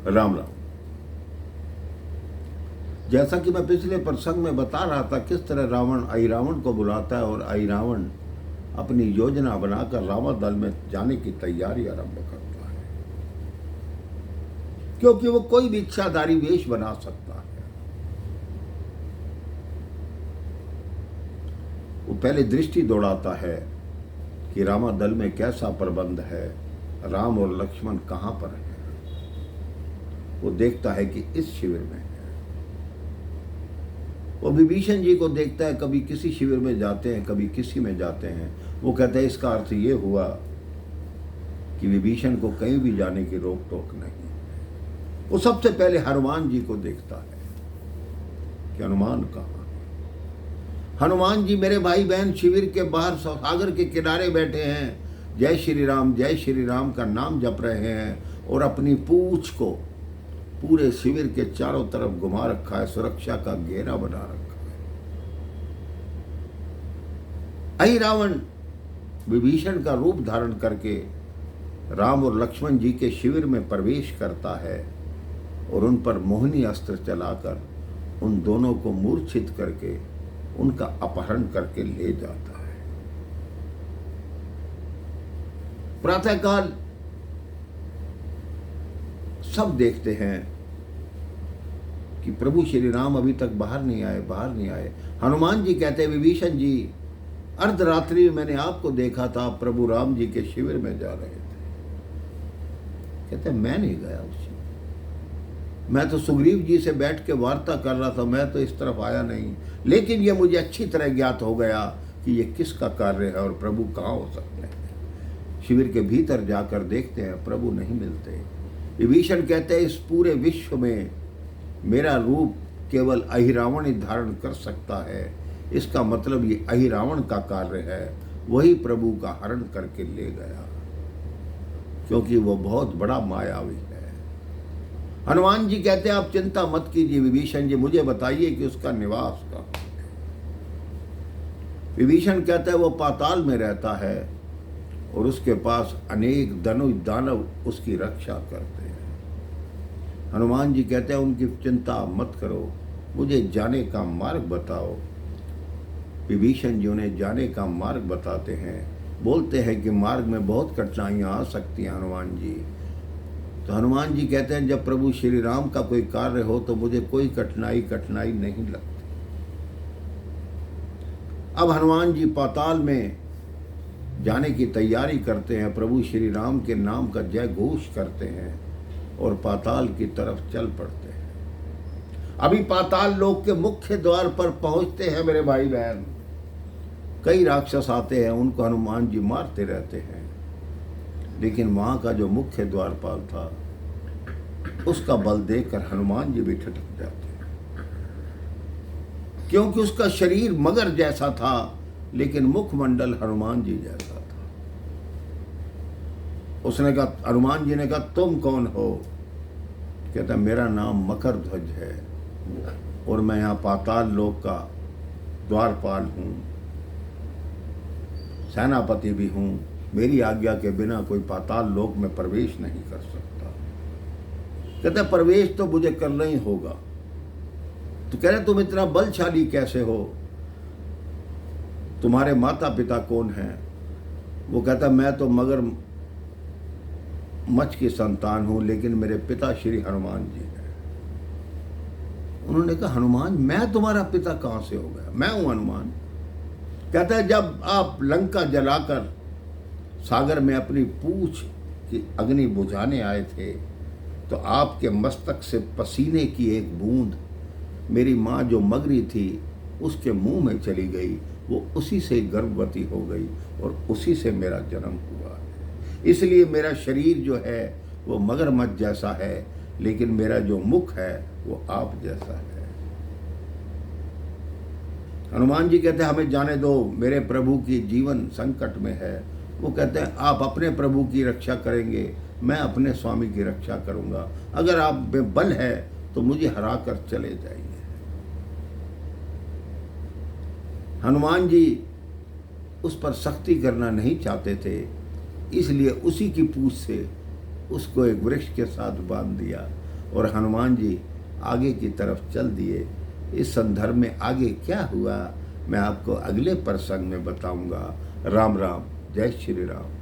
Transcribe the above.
राम राम। जैसा कि मैं पिछले प्रसंग में बता रहा था किस तरह रावण अहिरावण को बुलाता है और अहिरावण अपनी योजना बनाकर रावण दल में जाने की तैयारी आरंभ करता है, क्योंकि वो कोई भी इच्छाधारी वेश बना सकता है। वो पहले दृष्टि दौड़ाता है कि रावण दल में कैसा प्रबंध है, राम और लक्ष्मण कहां पर है। वो देखता है कि इस शिविर में है। वो विभीषण जी को देखता है, कभी किसी शिविर में जाते हैं, कभी किसी में जाते हैं। वो कहता है इसका अर्थ ये हुआ कि विभीषण को कहीं भी जाने की रोक टोक नहीं। वो सबसे पहले हनुमान जी को देखता है कि हनुमान कहाँ है। हनुमान जी मेरे भाई बहन शिविर के बाहर सागर के किनारे बैठे हैं, जय श्री राम का नाम जप रहे हैं और अपनी पूंछ को पूरे शिविर के चारों तरफ घुमा रखा है, सुरक्षा का घेरा बना रखा है। अहिरावण विभीषण का रूप धारण करके राम और लक्ष्मण जी के शिविर में प्रवेश करता है और उन पर मोहिनी अस्त्र चलाकर उन दोनों को मूर्छित करके उनका अपहरण करके ले जाता है। प्रातःकाल सब देखते हैं कि प्रभु श्री राम अभी तक बाहर नहीं आए। हनुमान जी कहते हैं विभीषण जी, अर्धरात्रि में मैंने आपको देखा था, आप प्रभु राम जी के शिविर में जा रहे थे। कहते हैं मैं नहीं गया उस शिविर, मैं तो सुग्रीव जी से बैठ के वार्ता कर रहा था, मैं तो इस तरफ आया नहीं। लेकिन यह मुझे अच्छी तरह ज्ञात हो गया कि यह किसका कार्य है और प्रभु कहाँ हो सकते हैं। शिविर के भीतर जाकर देखते हैं, प्रभु नहीं मिलते। विभीषण कहते हैं इस पूरे विश्व में मेरा रूप केवल अहिरावण ही धारण कर सकता है, इसका मतलब ये अहिरावण का कार्य है, वही प्रभु का हरण करके ले गया, क्योंकि वो बहुत बड़ा मायावी है। हनुमान जी कहते हैं आप चिंता मत कीजिए विभीषण जी, मुझे बताइए कि उसका निवास कहाँ है। विभीषण कहता है वो पाताल में रहता है और उसके पास अनेक धनुष दानव उसकी रक्षा करते हैं। हनुमान जी कहते हैं उनकी चिंता मत करो, मुझे जाने का मार्ग बताओ। विभीषण जी उन्हें जाने का मार्ग बताते हैं, बोलते हैं कि मार्ग में बहुत कठिनाइयाँ आ सकती हैं हनुमान जी। तो हनुमान जी कहते हैं जब प्रभु श्री राम का कोई कार्य हो तो मुझे कोई कठिनाई नहीं लगती। अब हनुमान जी पाताल में जाने की तैयारी करते हैं, प्रभु श्री राम के नाम का जय घोष करते हैं और पाताल की तरफ चल पड़ते हैं। अभी पाताल लोक के मुख्य द्वार पर पहुंचते हैं मेरे भाई बहन। कई राक्षस आते हैं, उनको हनुमान जी मारते रहते हैं, लेकिन वहां का जो मुख्य द्वारपाल था उसका बल देखकर हनुमान जी भी ठिठक जाते हैं, क्योंकि उसका शरीर मगर जैसा था लेकिन मुखमंडल हनुमान जी जैसा था। उसने कहा, हनुमान जी ने कहा तुम कौन हो? कहता मेरा नाम मकर ध्वज है और मैं यहाँ पाताल लोक का द्वारपाल हूँ, सेनापति भी हूँ, मेरी आज्ञा के बिना कोई पाताल लोक में प्रवेश नहीं कर सकता। कहता प्रवेश तो मुझे करना ही होगा। तो कह रहे तुम इतना बलशाली कैसे हो, तुम्हारे माता पिता कौन हैं? वो कहता मैं तो मगर मच्छ की संतान हूं, लेकिन मेरे पिता श्री हनुमान जी हैं। उन्होंने कहा हनुमान, मैं तुम्हारा पिता कहां से हो गया? मैं हूं हनुमान। कहता है जब आप लंका जलाकर सागर में अपनी पूंछ की अग्नि बुझाने आए थे तो आपके मस्तक से पसीने की एक बूंद मेरी माँ जो मगरी थी उसके मुंह में चली गई, वो उसी से गर्भवती हो गई और उसी से मेरा जन्म हुआ है। इसलिए मेरा शरीर जो है वो मगरमच्छ जैसा है, लेकिन मेरा जो मुख है वो आप जैसा है। हनुमान जी कहते हैं हमें जाने दो, मेरे प्रभु की जीवन संकट में है। वो कहते हैं आप अपने प्रभु की रक्षा करेंगे, मैं अपने स्वामी की रक्षा करूंगा। अगर आप में बल है तो मुझे हरा कर चले जाइए। हनुमान जी उस पर सख्ती करना नहीं चाहते थे, इसलिए उसी की पूंछ से उसको एक वृक्ष के साथ बांध दिया और हनुमान जी आगे की तरफ चल दिए। इस संदर्भ में आगे क्या हुआ मैं आपको अगले प्रसंग में बताऊंगा। राम राम, जय श्री राम।